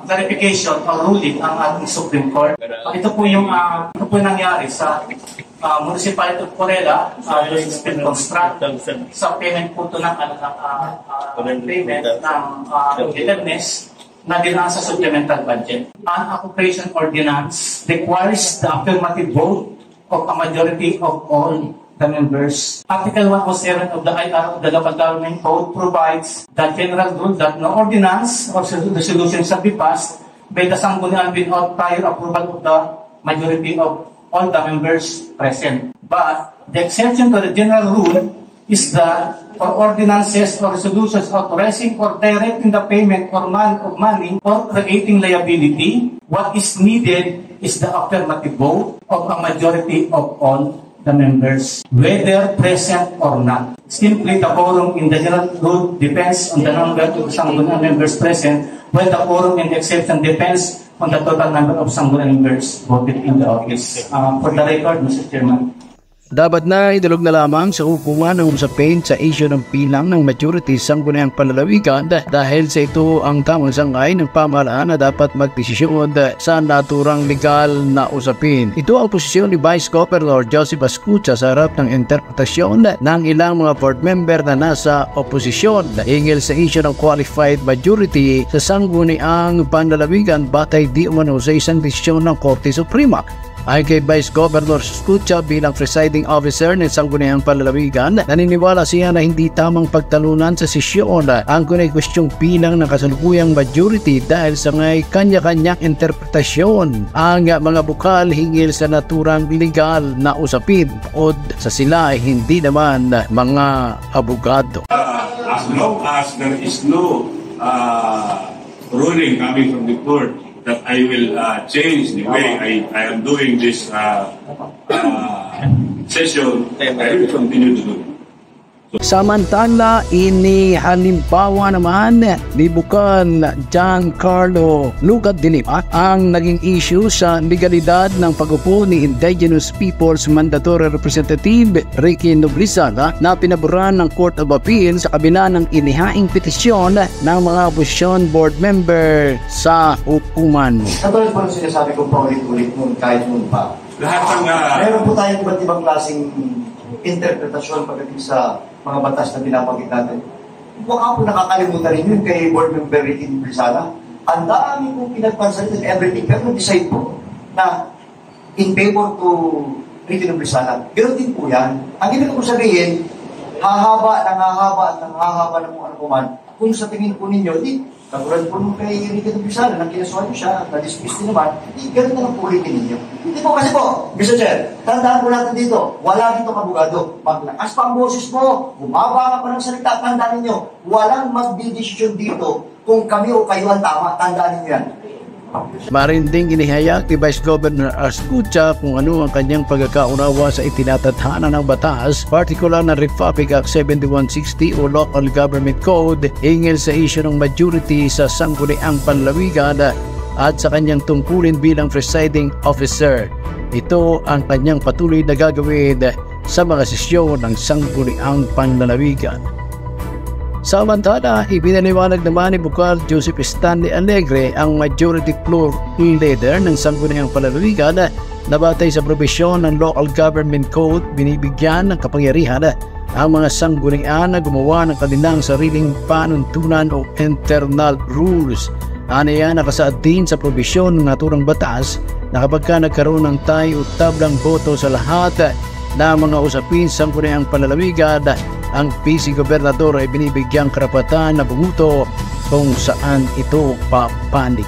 Clarification o ruling ang ating Supreme Court. Ito po yung nangyari sa Municipality of Corella, Spin Construct, sa payment po ito ng payment ng indebtedness na dinaan sa supplemental budget. An appropriation ordinance requires the affirmative vote of a majority of all the members. Article 107 of the IR of the Local Government Code provides the general rule that no ordinance or resolution shall be passed by the Sangguniang without prior approval of the majority of all the members present. But the exception to the general rule is that for ordinances or resolutions authorizing or directing the payment or of money or creating liability, what is needed is the affirmative vote of a majority of all the members, whether present or not. Simply, the quorum in the general rule depends on the number of Sangguniang members present, while the quorum in the exception depends on the total number of Sangguniang members voted in the office. For the record, Mr. Chairman. Dapat na idalog na lamang sa hukuman ng usapin sa issue ng pilang ng majority sangguniang panlalawigan dahil sa ito ang tamang sangay ng pamahalaan na dapat magdesisyon sa naturang legal na usapin. Ito ang posisyon ni Vice Governor Joseph Ascucha sa harap ng interpretasyon ng ilang mga board member na nasa oposisyon hingil sa issue ng qualified majority sa sangguniang panlalawigan batay di umano sa isang desisyon ng Korte Suprema. Ayon kay Vice Governor Ascucha bilang presiding officer ng Sangguniang Panlalawigan, naniniwala siya na hindi tamang pagtalunan sa sesyon ang kwestiyong pilang ng kasalukuyang majority dahil sa may kanya-kanyang interpretasyon ang mga bukal hingil sa naturang legal na usapin o sa sila ay hindi naman mga abogado. As long as there is no ruling coming from the court that I will change the way I am doing this session, I will continue to do it. Samantala, halimbawa naman ni Bukal Giancarlo Lucat de Lima ang naging issue sa legalidad ng pag-upo ni Indigenous Peoples Mandatory Representative Ricky Noblizana na pinaboran ng Court of Appeal sa kabila ng inihaing petisyon ng mga opposition board member sa hukuman. Katulad po ang sinasabi ko paulit-ulit nung kahit nung pa. Meron po tayong iba't ibang klaseng interpretasyon pagdating sa mga batas na pinapakita natin. Baka po nakakalimutan rin yun kay board member Ricky Noblizana. Ang dami pong pinagpansan and everything, pero nag-decide po na in favor to Ricky Noblizana. Pero din po yan. Ang ibig ko sabihin, hahaba ng kung ano po man. Kung sa tingin po ninyo, katulad po nung kay Ricky Noblizana, nang kinasuhan nyo siya, na-dismiss din naman, ganun na lang po ulitin ninyo. Hindi po kasi po, Mr. Chair, tandaan po natin dito, wala dito kabugado. Maglakas pa ang boses mo, bumaba ka pa ng salita, tandaan ninyo, walang magdidesisyon dito kung kami o kayo ang tama, tandaan ninyo yan. Marinding inihayag ni Vice Governor Ascucha kung ano ang kanyang pagkakaunawa sa itinatadhana ng batas, partikular na Republic Act 7160 o Local Government Code, hingil sa issue ng majority sa Sangguniang Panlalawigan at sa kanyang tungkulin bilang presiding officer. Ito ang kanyang patuloy na gagawin sa mga sesyon ng Sangguniang Panlalawigan. Samantala, ipinaliwanag naman ni Bukal Joseph Stanley Alegre ang majority floor leader ng Sangguniang Panlalawigan na batay sa probisyon ng Local Government Code, binibigyan ng kapangyarihan ang mga sanggunian na gumawa ng kanilang sariling panuntunan o internal rules. Aniya nakasaad din sa probisyon ng naturang batas na kapag nagkaroon ng tayo o tablang boto sa lahat na mga usapin sa Sangguniang Panlalawigan, ang PC Gobernador ay binibigyang karapatan na bumuto kung saan ito papanig.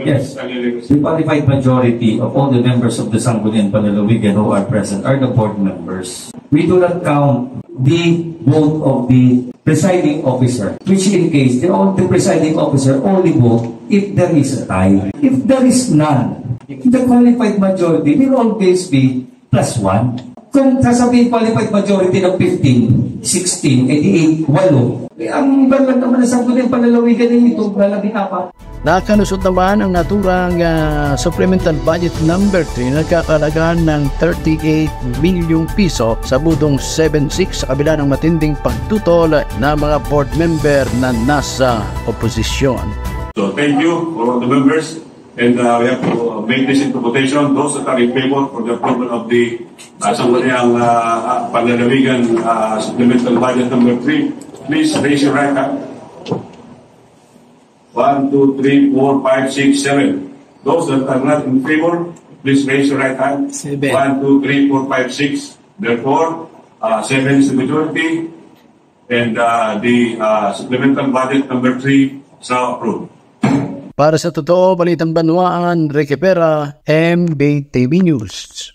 Yes, the qualified majority of all the members of the Sangguniang Panlalawigan who are present are the board members. We do not count the vote of the presiding officer, which in case the presiding officer only vote if there is a tie. If there is none, the qualified majority will always be +1. Kung sasabihin qualified majority ng 15, 16, 88, 8, ang iba lang naman na Sangguniang Panlalawigan ito, lalabing 4. Nakalusot naman ang naturang supplemental budget number 3 na nagkakalagahan ng 38 milyong piso sa budong 7-6 sa kabila ng matinding pagtutol ng mga board member na nasa oposisyon. So thank you for the members, and we have to make this into quotation. Those that are in favor for the approval of the Sangguniang Panlalawigan supplemental budget number 3, please raise your right hand. 1, 2, 3, 4, 5, 6, 7. Those that are not in favor, please raise your right hand. 1, 2, 3, 4, 5, 6. Therefore, 7 is the majority, and the supplemental budget number 3 is now approved. Para sa Totoo Balitang Banwaan, Ricky Pera, MBTV News.